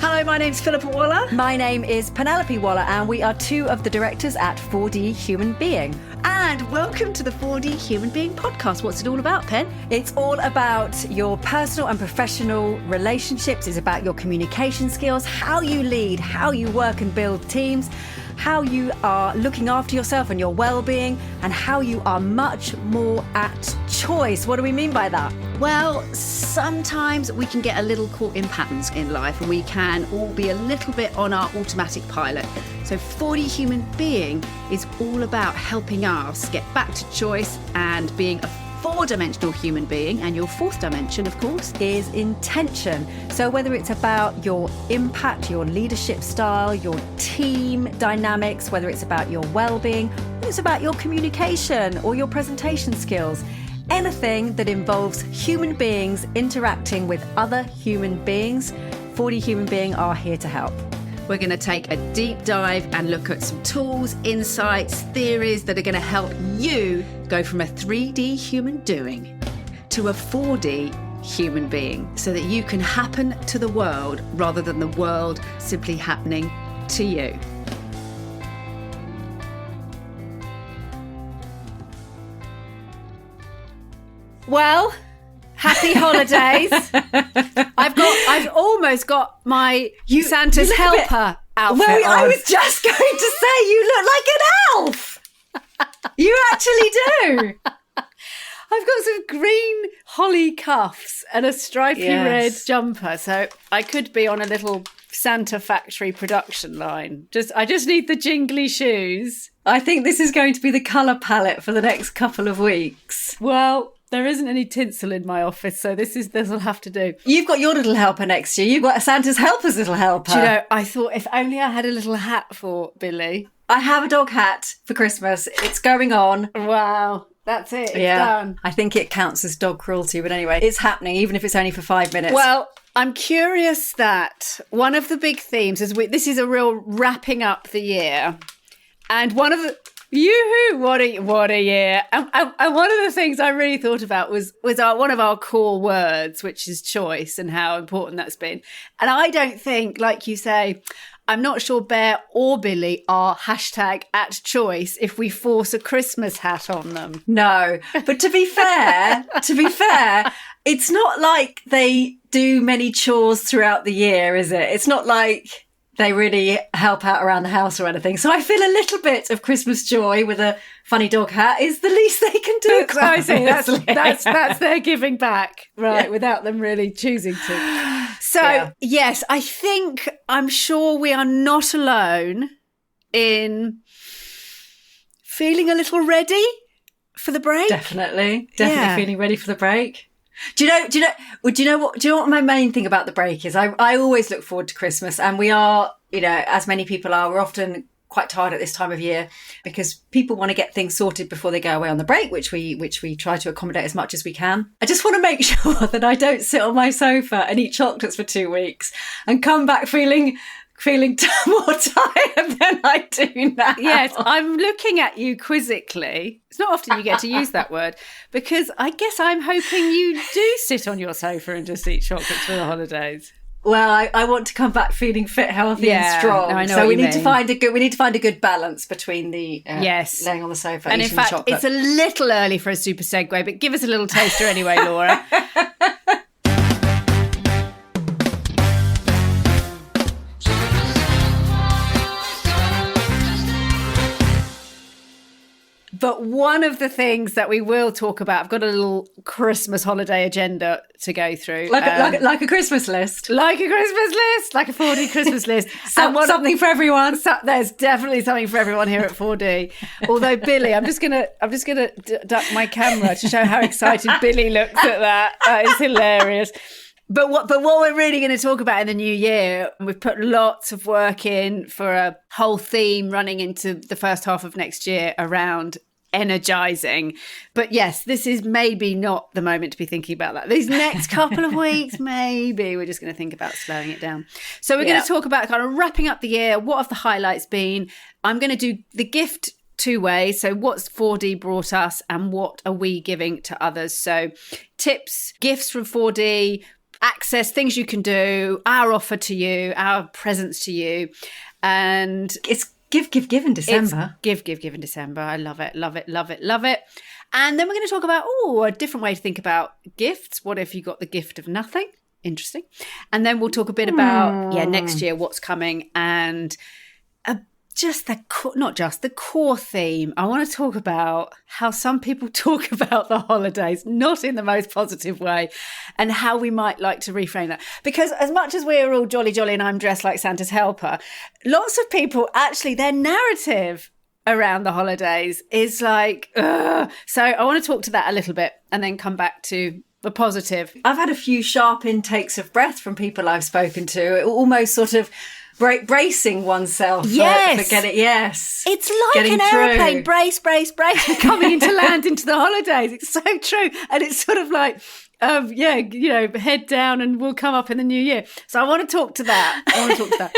Hello, my name's Philippa Waller. My name is Penelope Waller, and we are two of the directors at 4D Human Being. And welcome to the 4D Human Being podcast. What's it all about, Pen? It's all about your personal and professional relationships. It's about your communication skills, how you lead, how you work and build teams, how you are looking after yourself and your well-being, and how you are much more at choice. What do we mean by that? Well, sometimes we can get a little caught in patterns in life, and we can all be a little bit on our automatic pilot. So 4D Human Being is all about helping us get back to choice and being a four-dimensional human being. And your fourth dimension, of course, is intention. So whether it's about your impact, your leadership style, your team dynamics, whether it's about your well-being, whether it's about your communication or your presentation skills, anything that involves human beings interacting with other human beings, 4D Human Being are here to help. we're going to take a deep dive and look at some tools, insights, theories that are going to help you go from a 3D human doing to a 4D human being, so that you can happen to the world rather than the world simply happening to you. Well, happy holidays. I've almost got my Santa's helper outfit on. I was just going to say, you look like an elf. You actually do. I've got some green holly cuffs and a stripy red jumper, so I could be on a little Santa factory production line. I just need the jingly shoes. I think this is going to be the colour palette for the next couple of weeks. Well, there isn't any tinsel in my office, so this will have to do. You've got your little helper next year. You've got Santa's helper's little helper. Do you know, I thought if only I had a little hat for Billy. I have a dog hat for Christmas. It's going on. Wow. That's it. It's done. I think it counts as dog cruelty, but anyway, it's happening, even if it's only for 5 minutes. Well, I'm curious that one of the big themes is this is a real wrapping up the year, and one of the yoo-hoo, what a year! And one of the things I really thought about was one of our core words, which is choice, and how important that's been. And I don't think, like you say, I'm not sure Bear or Billy are #at choice if we force a Christmas hat on them. No, but to be fair, it's not like they do many chores throughout the year, is it? It's not like they really help out around the house or anything. So I feel a little bit of Christmas joy with a funny dog hat is the least they can do. I see. That's their giving back, right? Without them really choosing to. So, yes, I'm sure we are not alone in feeling a little ready for the break. Definitely feeling ready for the break. Do you know what my main thing about the break is? I always look forward to Christmas, and we are, as many people are, we're often quite tired at this time of year because people want to get things sorted before they go away on the break, which we try to accommodate as much as we can. I just want to make sure that I don't sit on my sofa and eat chocolates for 2 weeks and come back feeling more tired than I do now. Yes, I'm looking at you quizzically. It's not often you get to use that word, because I guess I'm hoping you do sit on your sofa and just eat chocolates for the holidays. Well, I want to come back feeling fit, healthy, and strong. No, I know so what we you need mean. to find a good balance between the laying on the sofa and eating in fact, chocolate. it's a little early for a super segue, but give us a little taster anyway, Laura. But one of the things that we will talk about, I've got a little Christmas holiday agenda to go through. Like a Christmas list. Like a Christmas list, like a 4D Christmas list. Something for everyone. There's definitely something for everyone here at 4D. Although Billy, I'm just gonna duck my camera to show how excited Billy looks at that. That is hilarious. But what we're really going to talk about in the new year, we've put lots of work in for a whole theme running into the first half of next year around energizing. But yes, this is maybe not the moment to be thinking about that. These next couple of weeks, maybe we're just going to think about slowing it down. So we're going to talk about kind of wrapping up the year. What have the highlights been? I'm going to do the gift 2 ways. So what's 4D brought us and what are we giving to others? So tips, gifts from 4D, access, things you can do, our offer to you, our presence to you. And it's give in December. It's give in December. I love it, love it, love it, love it. And then we're going to talk about, a different way to think about gifts. What if you got the gift of nothing? Interesting. And then we'll talk a bit about, next year, what's coming, and not just the core theme. I want to talk about how some people talk about the holidays, not in the most positive way, and how we might like to reframe that. Because as much as we're all jolly and I'm dressed like Santa's helper, lots of people actually, their narrative around the holidays is like, ugh. So I want to talk to that a little bit and then come back to the positive. I've had a few sharp intakes of breath from people I've spoken to, almost sort of bracing oneself. Yes. For getting, yes. It's like an aeroplane. Brace. Coming into land into the holidays. It's so true. And it's sort of like, head down and we'll come up in the new year. So I want to talk to that.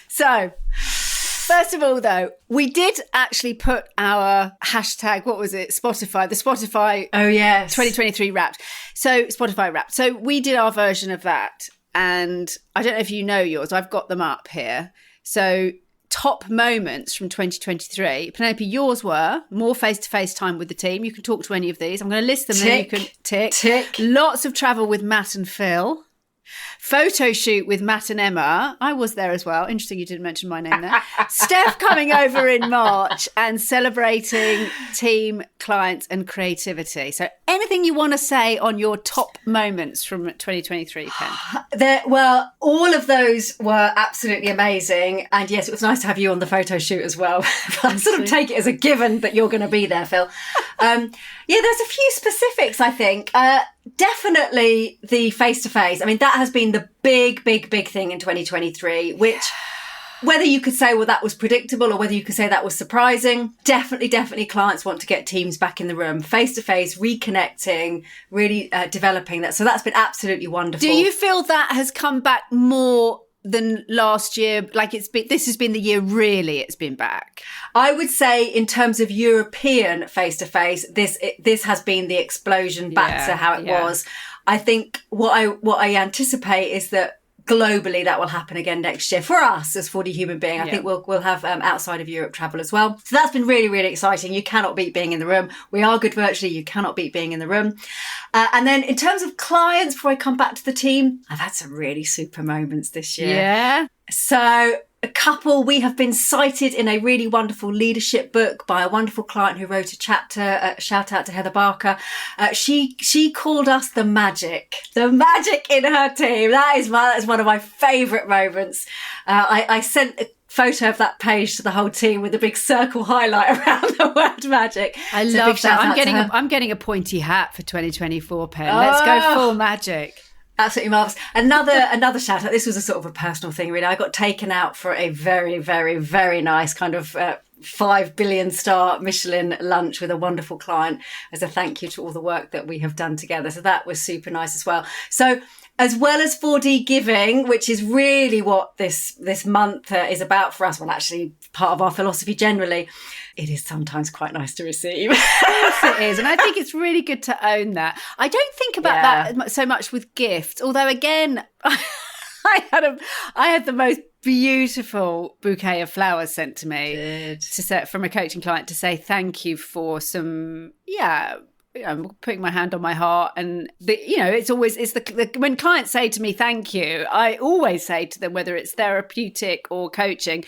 So first of all, though, we did actually put our hashtag, what was it? Spotify, the Spotify. Oh, yes. 2023 Wrapped. So Spotify Wrapped. So we did our version of that. And I don't know if you know yours. I've got them up here. So top moments from 2023. Penelope, yours were more face-to-face time with the team. You can talk to any of these. I'm going to list them. Then you can tick. Lots of travel with Matt and Phil. Photo shoot with Matt and Emma. I was there as well. Interesting you didn't mention my name there. Steph coming over in March, and celebrating team, clients and creativity. So anything you want to say on your top moments from 2023, Pen? Well, all of those were absolutely amazing. And yes, it was nice to have you on the photo shoot as well. I sort of take it as a given that you're going to be there, Phil. There's a few specifics, I think. Definitely the face-to-face. I mean, that has been the big thing in 2023, which whether you could say, well, that was predictable, or whether you could say that was surprising, definitely clients want to get teams back in the room, face-to-face, reconnecting, really developing that. So that's been absolutely wonderful. Do you feel that has come back more than last year? Like this has been the year really it's been back? I would say in terms of European face-to-face, this has been the explosion back to how it was. I think what I anticipate is that globally that will happen again next year for us as 40 Human Being. I think we'll have outside of Europe travel as well. So that's been really exciting. You cannot beat being in the room. We are good virtually. You cannot beat being in the room. And then in terms of clients, before I come back to the team, I've had some really super moments this year. Yeah. So a couple, we have been cited in a really wonderful leadership book by a wonderful client who wrote a chapter. Shout out to Heather Barker. She called us the magic in her team. That is one of my favourite moments. I sent a photo of that page to the whole team with a big circle highlight around the word magic. I love that. I'm getting a pointy hat for 2024, Pen. Let's go full magic. Absolutely marvellous. Another shout out. This was a sort of a personal thing, really. I got taken out for a very, very, very nice kind of 5 billion star Michelin lunch with a wonderful client as a thank you to all the work that we have done together. So that was super nice as well. So as well as 4D giving, which is really what this month is about for us, well, actually part of our philosophy generally, it is sometimes quite nice to receive. Yes, it is. And I think it's really good to own that. I don't think about that so much with gifts, although again, I had the most beautiful bouquet of flowers sent to me from a coaching client to say thank you for some, I'm putting my hand on my heart. And when clients say to me thank you, I always say to them, whether it's therapeutic or coaching,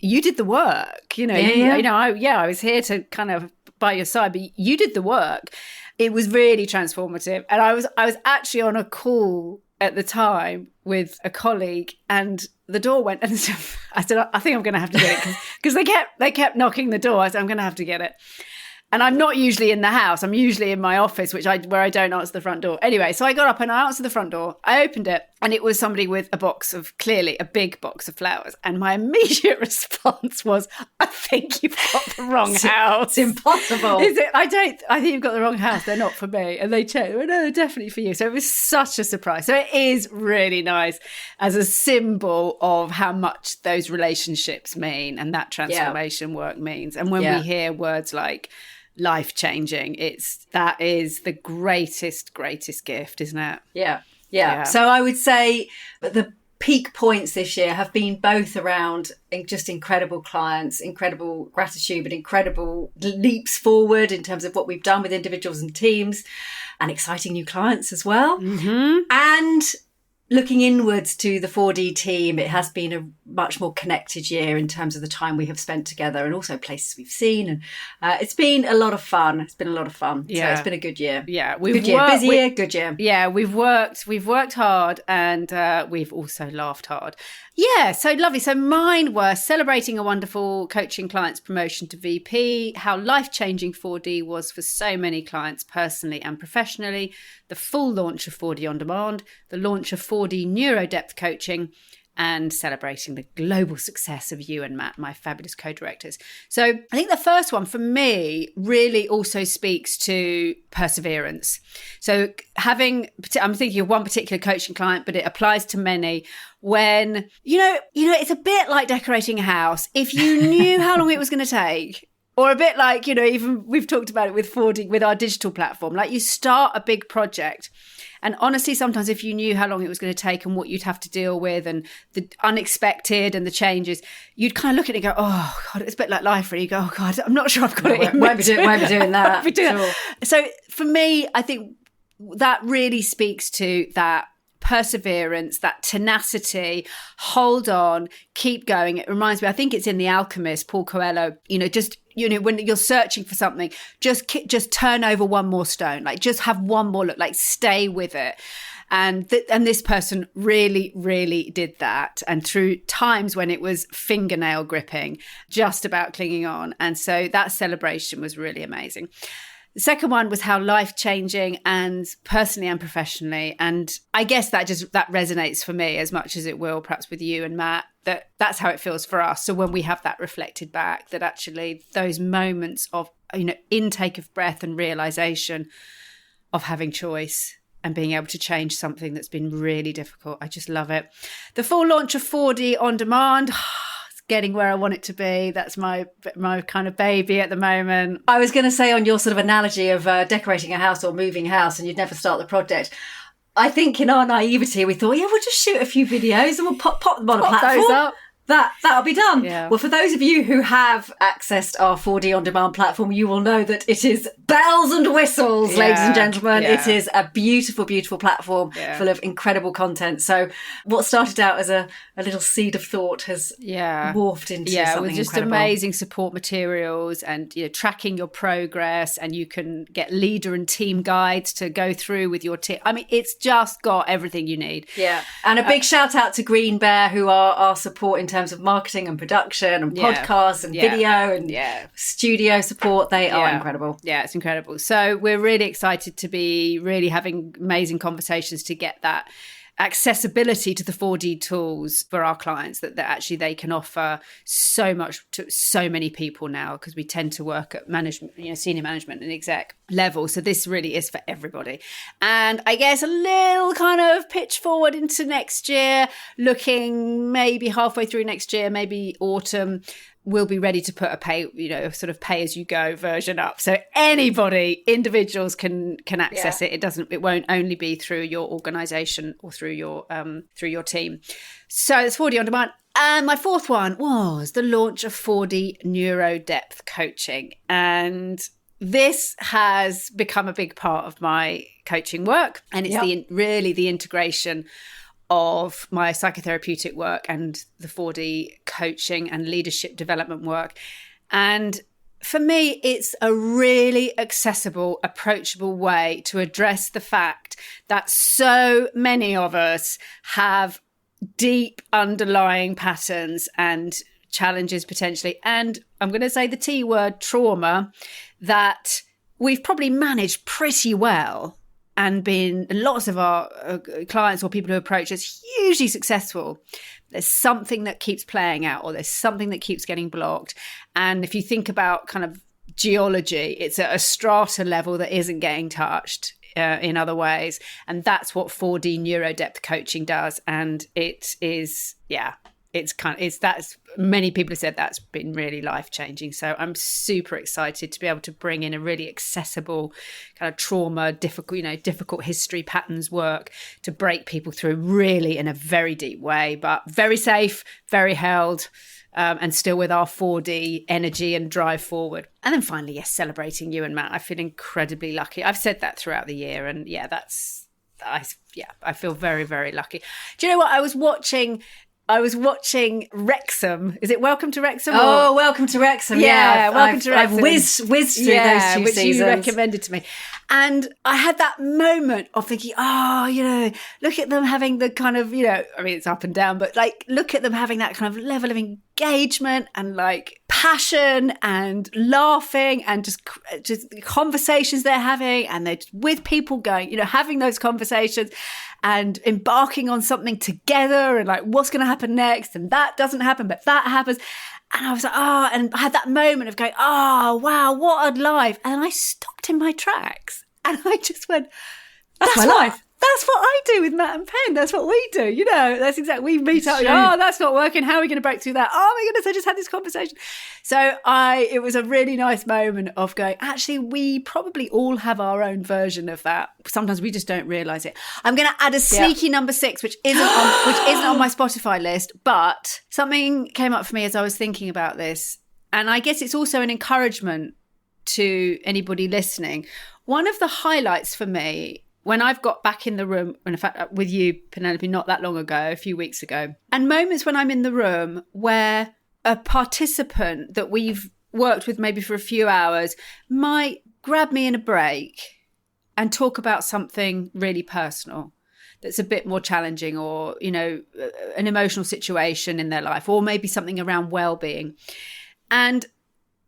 you did the work. I was here to kind of by your side, but you did the work. It was really transformative. And I was actually on a call at the time with a colleague, and the door went, and I said, I think I'm going to have to get it, because they kept knocking the door. I said, I'm going to have to get it. And I'm not usually in the house. I'm usually in my office, where I don't answer the front door. Anyway, so I got up and I answered the front door. I opened it, and it was somebody with clearly a big box of flowers. And my immediate response was, I think you've got the wrong house. It's impossible. Is it? I think you've got the wrong house. They're not for me. And they checked. No, they're definitely for you. So it was such a surprise. So it is really nice as a symbol of how much those relationships mean and that transformation work means. And when we hear words like life-changing, that is the greatest gift, isn't it? Yeah. Yeah. So I would say the peak points this year have been both around just incredible clients, incredible gratitude, but incredible leaps forward in terms of what we've done with individuals and teams, and exciting new clients as well. Mm-hmm. And looking inwards to the 4D team, it has been a much more connected year in terms of the time we have spent together, and also places we've seen. And it's been a lot of fun. It's been a lot of fun. Yeah. So it's been a good year. Yeah. Busy year, good year. Yeah, we've worked hard, and we've also laughed hard. Yeah, so lovely. So mine were celebrating a wonderful coaching client's promotion to VP, how life-changing 4D was for so many clients personally and professionally, the full launch of 4D On Demand, the launch of 4D Neuro Depth Coaching, and celebrating the global success of you and Matt, my fabulous co-directors. So I think the first one for me really also speaks to perseverance. So I'm thinking of one particular coaching client, but it applies to many. When, it's a bit like decorating a house. If you knew how long it was going to take, or a bit like, even we've talked about it with 4D, with our digital platform, like you start a big project. And honestly, sometimes if you knew how long it was going to take and what you'd have to deal with and the unexpected and the changes, you'd kind of look at it and go, oh, God, it's a bit like life, really. You go, oh, God, I'm not sure I've got it in. Won't be doing that. Sure. So for me, I think that really speaks to that perseverance, that tenacity, hold on, keep going. It reminds me, I think it's in The Alchemist, Paul Coelho, when you're searching for something, just turn over one more stone, like just have one more look, like stay with it. And this person really, really did that. And through times when it was fingernail gripping, just about clinging on. And so that celebration was really amazing. The second one was how life-changing and personally and professionally. And I guess that resonates for me as much as it will perhaps with you and Matt, that's how it feels for us. So when we have that reflected back, that actually those moments of, intake of breath and realization of having choice and being able to change something that's been really difficult. I just love it. The full launch of 4D On Demand, getting where I want it to be. That's my kind of baby at the moment. I was going to say, on your sort of analogy of decorating a house or moving house and you'd never start the project, I think in our naivety we thought, we'll just shoot a few videos and we'll pop them on a platform. Those up. That'll be done. Yeah. Well, for those of you who have accessed our 4D On Demand platform, you will know that it is bells and whistles, ladies and gentlemen. Yeah. It is a beautiful, beautiful platform full of incredible content. So what started out as a little seed of thought has morphed into something with just incredible. Amazing support materials and tracking your progress, and you can get leader and team guides to go through with your team. I mean, it's just got everything you need. Yeah. And a big shout out to Green Bear, who are our support in terms of marketing and production and podcasts and video and studio support. They are incredible. Yeah, it's incredible. So we're really excited to be really having amazing conversations to get that accessibility to the 4D tools for our clients that actually they can offer so much to so many people now, because we tend to work at management, senior management and exec level. So this really is for everybody. And I guess a little kind of pitch forward into next year, looking maybe halfway through next year, maybe autumn, we'll be ready to put a sort of pay as you go version up. So anybody, individuals can access it. It won't only be through your organization or through your team. So it's 4D On Demand. And my fourth one was the launch of 4D Neuro Depth Coaching. And this has become a big part of my coaching work. And it's really the integration of my psychotherapeutic work and the 4D coaching and leadership development work. And for me, it's a really accessible, approachable way to address the fact that so many of us have deep underlying patterns and challenges potentially. And I'm going to say the T word, trauma, that we've probably managed pretty well and been lots of our clients or people who approach us hugely successful. There's something that keeps playing out, or there's something that keeps getting blocked. And if you think about kind of geology, it's at a strata level that isn't getting touched in other ways. And that's what 4D Neuro Depth Coaching does. And it is, that's many people have said that's been really life-changing. So I'm super excited to be able to bring in a really accessible kind of trauma, difficult history patterns work to break people through really in a very deep way, but very safe, very held, and still with our 4D energy and drive forward. And then finally, yes, celebrating you and Matt. I feel incredibly lucky. I've said that throughout the year, and I feel very, very lucky. Do you know what? I was watching Wrexham. Is it Welcome to Wrexham? Oh, Welcome to Wrexham. Yeah, Welcome to Wrexham. I've whizzed through those 2 seasons. Which you recommended to me. And I had that moment of thinking, look at them having the kind of, it's up and down, but like, look at them having that kind of level of engagement and like passion and laughing and just conversations they're having, and they're with people going, having those conversations and embarking on something together, and like, what's going to happen next? And that doesn't happen, but that happens. And I was like, and I had that moment of going, wow, what a life. And I stopped in my tracks and I just went, that's my life. That's what I do with Matt and Penn. That's what we do. That's exactly, we meet up. That's not working. How are we going to break through that? Oh my goodness, I just had this conversation. So it was a really nice moment of going, actually, we probably all have our own version of that. Sometimes we just don't realize it. I'm going to add a sneaky number 6, which isn't on my Spotify list, but something came up for me as I was thinking about this. And I guess it's also an encouragement to anybody listening. One of the highlights for me, when I've got back in the room, and in fact with you, Penelope, not that long ago, a few weeks ago, and moments when I'm in the room where a participant that we've worked with maybe for a few hours might grab me in a break and talk about something really personal that's a bit more challenging, or, an emotional situation in their life, or maybe something around well-being. And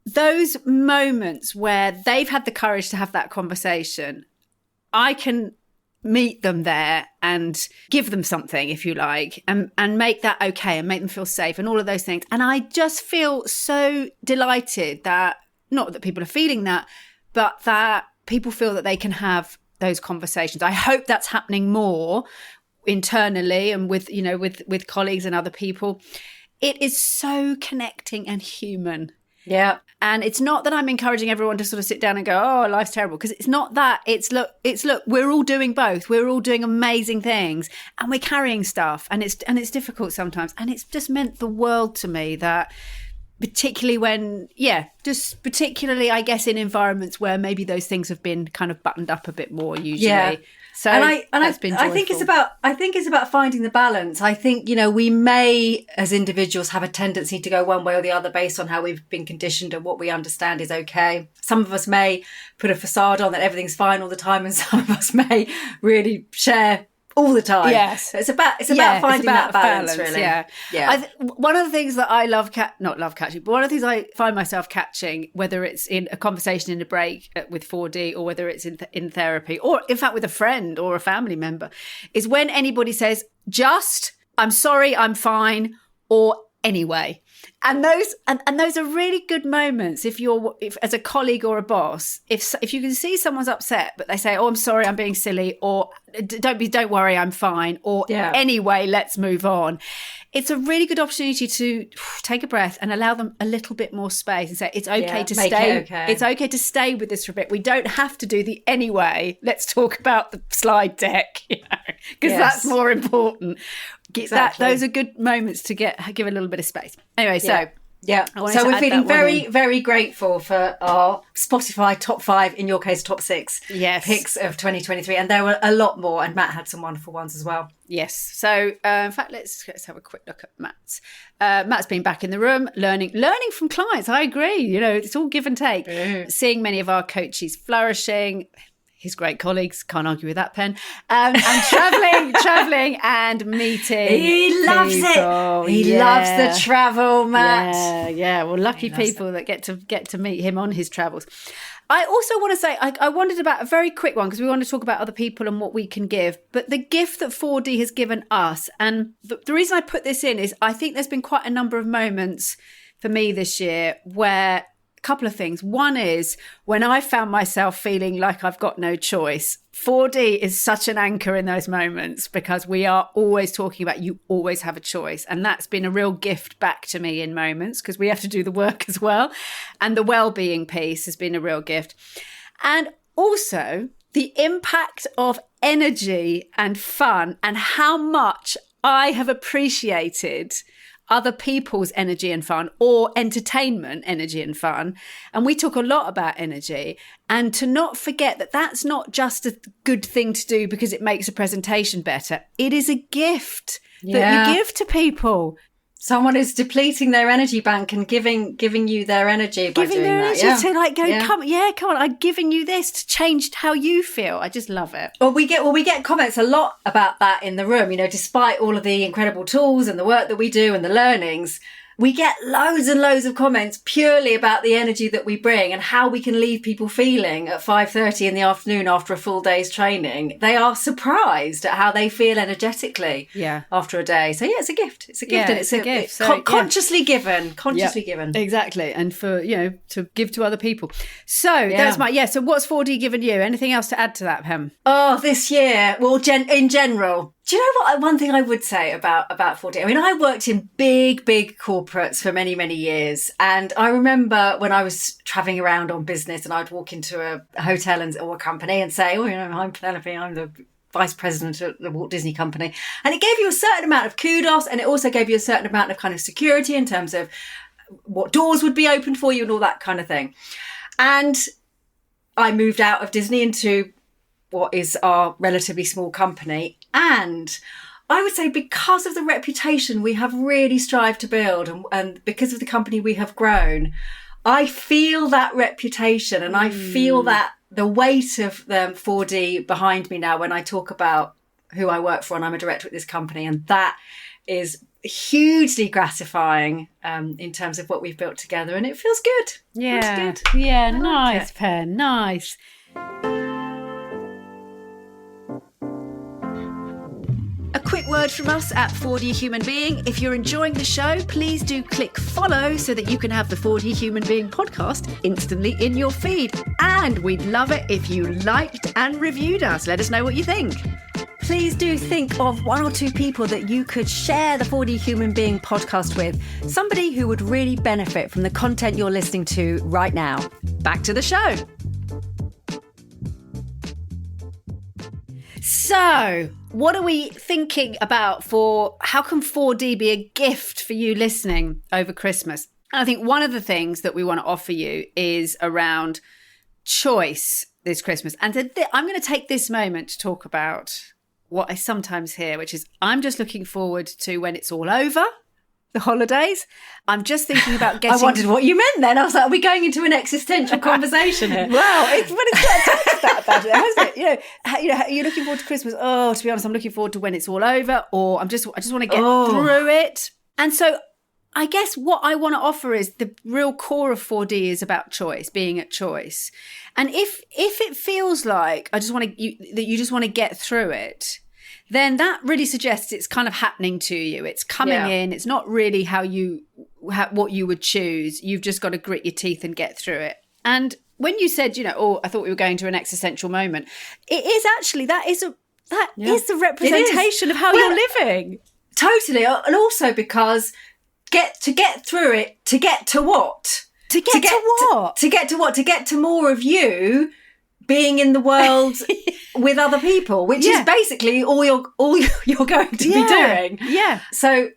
those moments where they've had the courage to have that conversation, I can meet them there and give them something, if you like, and make that okay and make them feel safe and all of those things. And I just feel so delighted that, not that people are feeling that, but that people feel that they can have those conversations. I hope that's happening more internally and with colleagues and other people. It is so connecting and human. Yeah. And it's not that I'm encouraging everyone to sort of sit down and go, oh, life's terrible, because it's not that. It's look, we're all doing both. We're all doing amazing things, and we're carrying stuff, and it's difficult sometimes. And it's just meant the world to me that, particularly particularly, I guess, in environments where maybe those things have been kind of buttoned up a bit more usually. Yeah. So I think it's about finding the balance. I think, we may, as individuals, have a tendency to go one way or the other based on how we've been conditioned and what we understand is okay. Some of us may put a facade on that everything's fine all the time, and some of us may really share all the time. Yes. It's about finding that balance, really. Yeah. One of the things that I love, not love catching, but one of the things I find myself catching, whether it's in a conversation in a break with 4D, or whether it's in therapy, or in fact with a friend or a family member, is when anybody says, just, I'm sorry, I'm fine, or anyway. And those are really good moments if as a colleague or a boss, if you can see someone's upset, but they say, oh, I'm sorry, I'm being silly, or don't worry, I'm fine, or anyway, let's move on. It's a really good opportunity to take a breath and allow them a little bit more space and say, it's okay to stay. It's okay to stay with this for a bit. We don't have to do the anyway. Let's talk about the slide deck, because that's more important. Exactly. Those are good moments to give a little bit of space. Anyway, so we're feeling very, very grateful for our Spotify top 5, in your case, top 6 picks of 2023. And there were a lot more, and Matt had some wonderful ones as well. Yes. So, in fact, let's have a quick look at Matt's. Matt's been back in the room, learning from clients. I agree. It's all give and take. Seeing many of our coaches flourishing. His great colleagues, can't argue with that, Pen. And travelling and meeting. He loves it. He loves the travel, Matt. Yeah. Well, lucky people that get to meet him on his travels. I also want to say, I wanted about a very quick one, because we want to talk about other people and what we can give. But the gift that 4D has given us, and the reason I put this in is I think there's been quite a number of moments for me this year where couple of things. One is when I found myself feeling like I've got no choice, 4D is such an anchor in those moments because we are always talking about you always have a choice. And that's been a real gift back to me in moments because we have to do the work as well. And the well-being piece has been a real gift. And also the impact of energy and fun and how much I have appreciated other people's energy and fun, or entertainment, energy and fun. And we talk a lot about energy, and to not forget that that's not just a good thing to do because it makes a presentation better. It is a gift that you give to people. Someone is depleting their energy bank and giving you their energy by doing that. To like go, come on, I'm giving you this to change how you feel. I just love it. Well, we get comments a lot about that in the room. You know, despite all of the incredible tools and the work that we do and the learnings, we get loads and loads of comments purely about the energy that we bring and how we can leave people feeling at 5:30 in the afternoon after a full day's training. They are surprised at how they feel energetically after a day. So it's a gift. It's a gift, and it's a gift. Consciously given. Given. Exactly. And for, to give to other people. So that's so what's 4D given you? Anything else to add to that, Pam? Oh, this year, well, in general, do you know what? One thing I would say about 4D, I mean, I worked in big corporates for many, many years. And I remember when I was traveling around on business and I'd walk into a hotel or a company and say, I'm Penelope, I'm the vice president at the Walt Disney Company. And it gave you a certain amount of kudos, and it also gave you a certain amount of kind of security in terms of what doors would be opened for you and all that kind of thing. And I moved out of Disney into what is our relatively small company. And I would say because of the reputation we have really strived to build and because of the company we have grown, I feel that reputation and I feel that the weight of 4D behind me now when I talk about who I work for, and I'm a director at this company. And that is hugely gratifying in terms of what we've built together. And it feels good. Yeah. Yeah. Nice, Pen. Nice. A quick word from us at 4D Human Being. If you're enjoying the show, please do click follow so that you can have the 4D Human Being podcast instantly in your feed. And we'd love it if you liked and reviewed us. Let us know what you think. Please do think of one or two people that you could share the 4D Human Being podcast with. Somebody who would really benefit from the content you're listening to right now. Back to the show. So, what are we thinking about for how can 4D be a gift for you listening over Christmas? And I think one of the things that we want to offer you is around choice this Christmas. And I'm going to take this moment to talk about what I sometimes hear, which is I'm just looking forward to when it's all over, the holidays. I'm just thinking about getting... I wondered what you meant then. I was like, are we going into an existential conversation here? Well, it's not that bad, hasn't it? You're looking forward to Christmas. Oh, to be honest, I'm looking forward to when it's all over, or I just want to get through it. And so I guess what I want to offer is the real core of 4D is about choice, being at choice. And if it feels like that you just want to get through it, then that really suggests it's kind of happening to you. It's coming in. It's not really what you would choose. You've just got to grit your teeth and get through it. And when you said, I thought we were going to an existential moment, it is actually, that is the representation of how you're living. Totally. And also because to get through it, to get to what? To get to what? To get to more of you being in the world with other people, which is basically all you're going to be doing. Yeah. So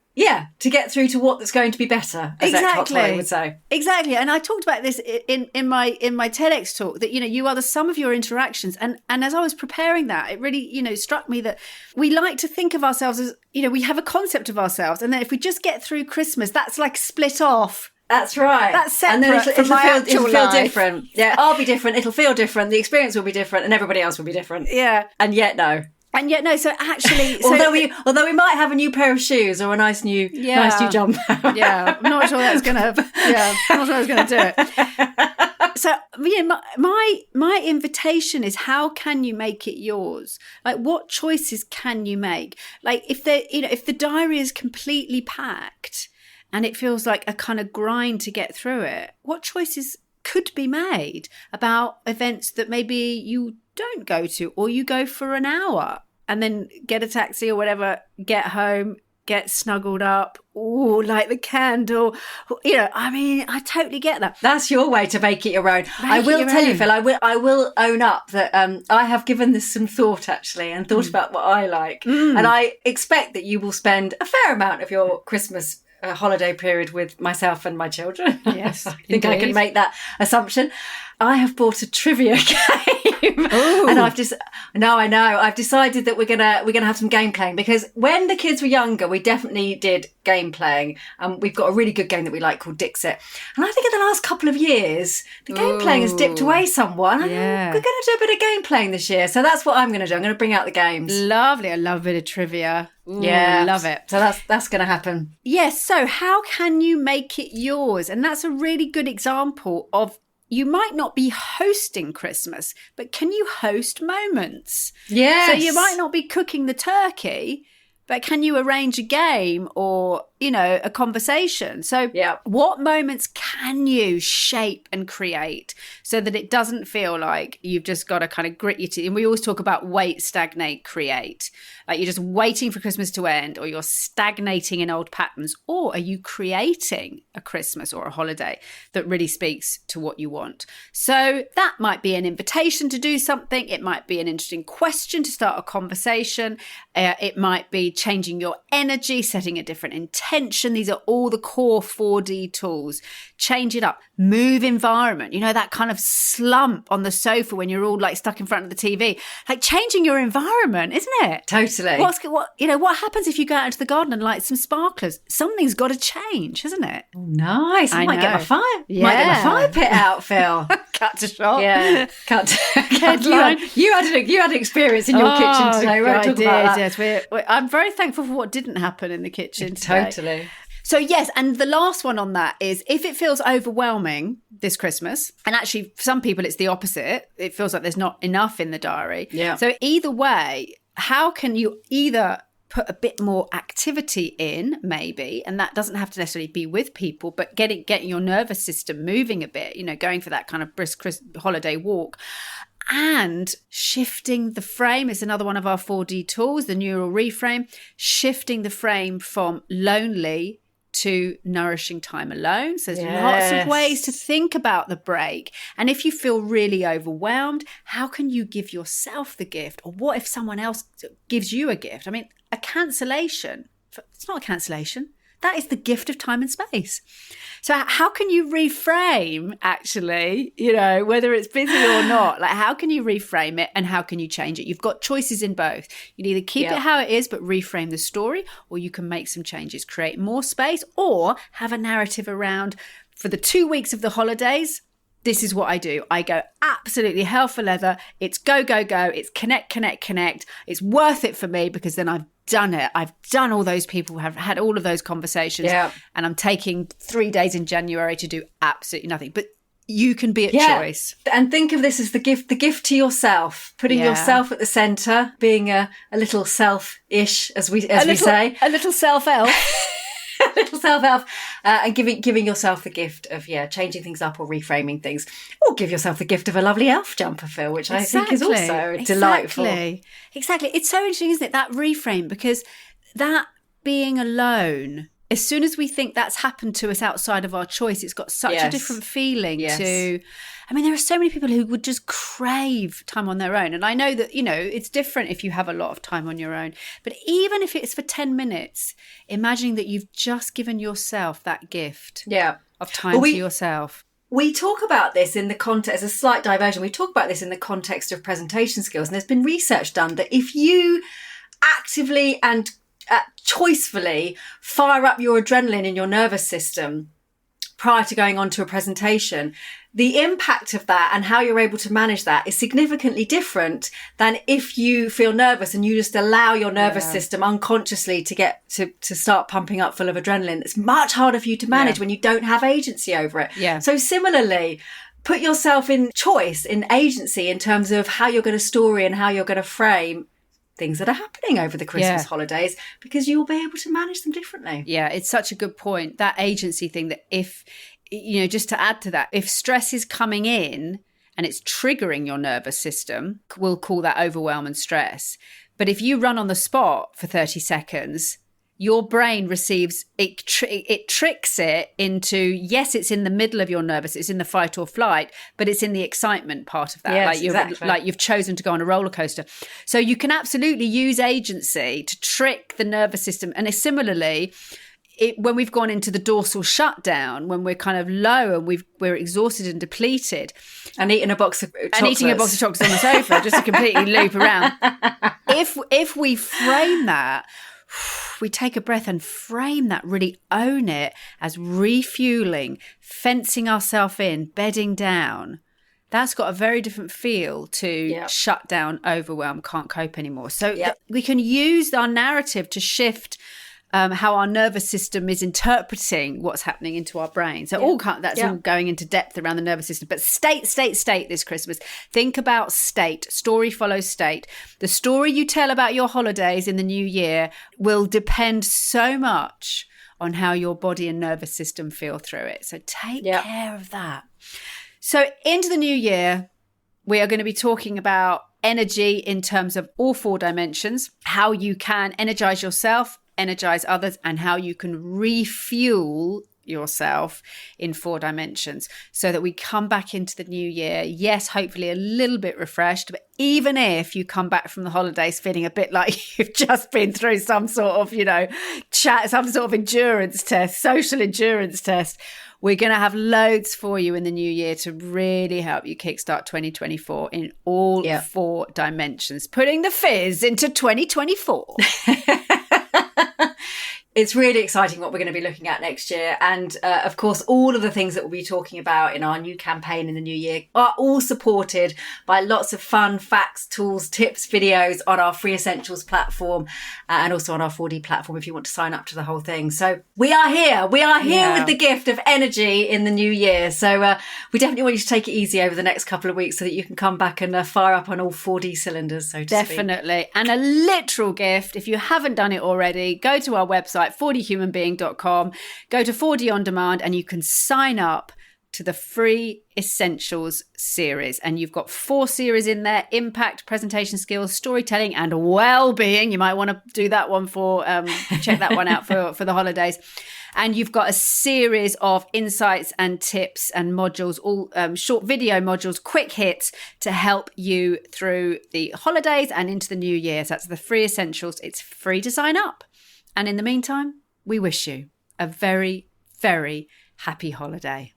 to get through to what that's going to be better, as Eckhart Tolle would say. Exactly. And I talked about this in my TEDx talk that you are the sum of your interactions. And as I was preparing that, it really struck me that we like to think of ourselves as we have a concept of ourselves, and then if we just get through Christmas, that's like split off. That's right. That's separate and then it'll feel different. Yeah, I'll be different. It'll feel different. The experience will be different, and everybody else will be different. Yeah, and yet no. So actually, although we might have a new pair of shoes or a nice new jumper. Yeah, I'm not sure that's gonna. Yeah, I'm not sure that's gonna do it. So my invitation is, how can you make it yours? Like, what choices can you make? Like, if the diary is completely packed and it feels like a kind of grind to get through it, what choices could be made about events that maybe you don't go to, or you go for an hour and then get a taxi or whatever, get home, get snuggled up, light the candle. I totally get that. That's your way to make it your own. I will tell you, Phil, I will own up that I have given this some thought, actually, and thought about what I like. And I expect that you will spend a fair amount of your Christmas holiday period with myself and my children. Yes, I think I can make that assumption. I have bought a trivia game, and I've decided that we're gonna have some game playing, because when the kids were younger, we definitely did game playing. We've got a really good game that we like called Dixit, and I think in the last couple of years, the game playing has dipped away somewhat. Yeah. We're going to do a bit of game playing this year, so that's what I'm going to do. I'm going to bring out the games. Lovely. I love a bit of trivia. Yeah, love it. So that's going to happen. Yes. So how can you make it yours? And that's a really good example of, you might not be hosting Christmas, but can you host moments? Yes. So you might not be cooking the turkey, but can you arrange a game or, a conversation? So what moments can you shape and create so that it doesn't feel like you've just got to kind of grit your teeth? And we always talk about wait, stagnate, create. Like you're just waiting for Christmas to end, or you're stagnating in old patterns, or are you creating a Christmas or a holiday that really speaks to what you want? So that might be an invitation to do something. It might be an interesting question to start a conversation. It might be changing your energy, setting a different intention. These are all the core 4D tools. Change it up. Move environment. That kind of slump on the sofa when you're all like stuck in front of the TV. Like changing your environment, isn't it? Totally. What happens if you go out into the garden and light some sparklers? Something's got to change, hasn't it? Oh, nice. I might get my fire. Yeah. Might get my fire pit out, Phil. Cut to shop. Yeah. Cut to You had an experience in your kitchen today. We won't talk about that. Yes, I'm very thankful for what didn't happen in the kitchen today. Totally. So yes, and the last one on that is, if it feels overwhelming this Christmas, and actually for some people it's the opposite, it feels like there's not enough in the diary. Yeah. So either way, how can you either put a bit more activity in, maybe, and that doesn't have to necessarily be with people, but getting your nervous system moving a bit, going for that kind of brisk holiday walk. And shifting the frame is another one of our 4D tools, the neural reframe, shifting the frame from lonely to nourishing time alone. So there's lots of ways to think about the break. And if you feel really overwhelmed, how can you give yourself the gift? Or what if someone else gives you a gift? I mean, a cancellation, it's not a cancellation. That is the gift of time and space. So how can you reframe, actually, whether it's busy or not? Like, how can you reframe it and how can you change it? You've got choices in both. You can either keep it how it is, but reframe the story, or you can make some changes, create more space, or have a narrative around, for the 2 weeks of the holidays, this is what I do. I go absolutely hell for leather. It's go, go, go. It's connect. It's worth it for me because then I've done it. I've done all those people, have had all of those conversations. Yeah. And I'm taking 3 days in January to do absolutely nothing. But you can be at choice. And think of this as the gift to yourself, putting yourself at the centre, being a little self-ish, as we say. A little self-elf. A little self-help, and giving yourself the gift of changing things up or reframing things, or give yourself the gift of a lovely elf jumper, Phil, which I think is also delightful. Exactly. It's so interesting, isn't it, that reframe, because that being alone, as soon as we think that's happened to us outside of our choice, it's got such a different feeling to... I mean, there are so many people who would just crave time on their own. And I know that, it's different if you have a lot of time on your own. But even if it's for 10 minutes, imagining that you've just given yourself that gift of time to yourself. We talk about this in the context, as a slight diversion, we talk about this in the context of presentation skills. And there's been research done that if you actively and choicefully fire up your adrenaline in your nervous system prior to going on to a presentation, the impact of that and how you're able to manage that is significantly different than if you feel nervous and you just allow your nervous system unconsciously to get to start pumping up full of adrenaline. It's much harder for you to manage when you don't have agency over it. Yeah. So similarly, put yourself in choice, in agency, in terms of how you're going to story and how you're going to frame things that are happening over the Christmas holidays, because you'll be able to manage them differently. Yeah, it's such a good point. That agency thing, that if just to add to that, if stress is coming in and it's triggering your nervous system, we'll call that overwhelm and stress. But if you run on the spot for 30 seconds, your brain receives, it tricks it into, yes, it's in the middle of your nervous, it's in the fight or flight, but it's in the excitement part of that. Yes, like you've chosen to go on a roller coaster. So you can absolutely use agency to trick the nervous system. And similarly, when we've gone into the dorsal shutdown, when we're kind of low and we're exhausted and depleted. And eating a box of chocolates. And eating a box of chocolates on the sofa, just to completely loop around. If we frame that, we take a breath and frame that, really own it as refueling, fencing ourselves in, bedding down. That's got a very different feel to shut down, overwhelm, can't cope anymore. So we can use our narrative to shift how our nervous system is interpreting what's happening into our brain. So all going into depth around the nervous system. But state this Christmas. Think about state. Story follows state. The story you tell about your holidays in the new year will depend so much on how your body and nervous system feel through it. So take care of that. So into the new year, we are going to be talking about energy in terms of all 4 dimensions, how you can energize yourself, energize others, and how you can refuel yourself in 4 dimensions so that we come back into the new year, yes, hopefully a little bit refreshed, but even if you come back from the holidays feeling a bit like you've just been through some sort of, some sort of endurance test, social endurance test, we're going to have loads for you in the new year to really help you kickstart 2024 in all 4 dimensions, putting the fizz into 2024. It's really exciting what we're going to be looking at next year. And of course, all of the things that we'll be talking about in our new campaign in the new year are all supported by lots of fun facts, tools, tips, videos on our Free Essentials platform and also on our 4D platform if you want to sign up to the whole thing. So we are here. We are here with the gift of energy in the new year. So we definitely want you to take it easy over the next couple of weeks so that you can come back and fire up on all 4D cylinders, so to speak. Definitely. And a literal gift, if you haven't done it already, go to our website, 4dhumanbeing.com, go to 4D OnDemand, and you can sign up to the Free Essentials series. And you've got 4 series in there: impact, presentation skills, storytelling, and well-being. You might want to do that one check that one out for the holidays. And you've got a series of insights and tips and modules, all short video modules, quick hits to help you through the holidays and into the new year. So that's the Free Essentials. It's free to sign up. And in the meantime, we wish you a very, very happy holiday.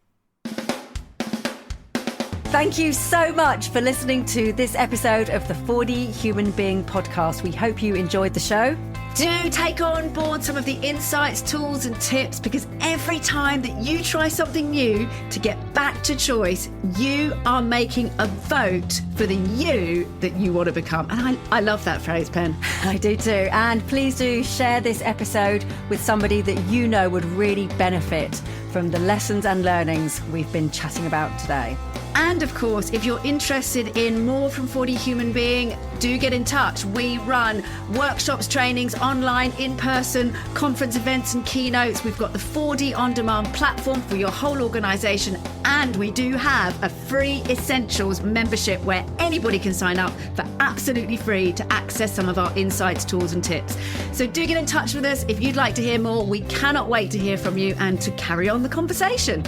Thank you so much for listening to this episode of the 4D Human Being podcast. We hope you enjoyed the show. Do take on board some of the insights, tools and tips, because every time that you try something new to get back to choice, you are making a vote for the you that you want to become. And I love that phrase, Pen. I do too. And please do share this episode with somebody that you know would really benefit from the lessons and learnings we've been chatting about today. And of course, if you're interested in more from 4D Human Being, do get in touch. We run workshops, trainings, online, in person, conference events and keynotes. We've got the 4D On Demand platform for your whole organisation. And we do have a Free Essentials membership where anybody can sign up for absolutely free to access some of our insights, tools and tips. So do get in touch with us if you'd like to hear more. We cannot wait to hear from you and to carry on the conversation.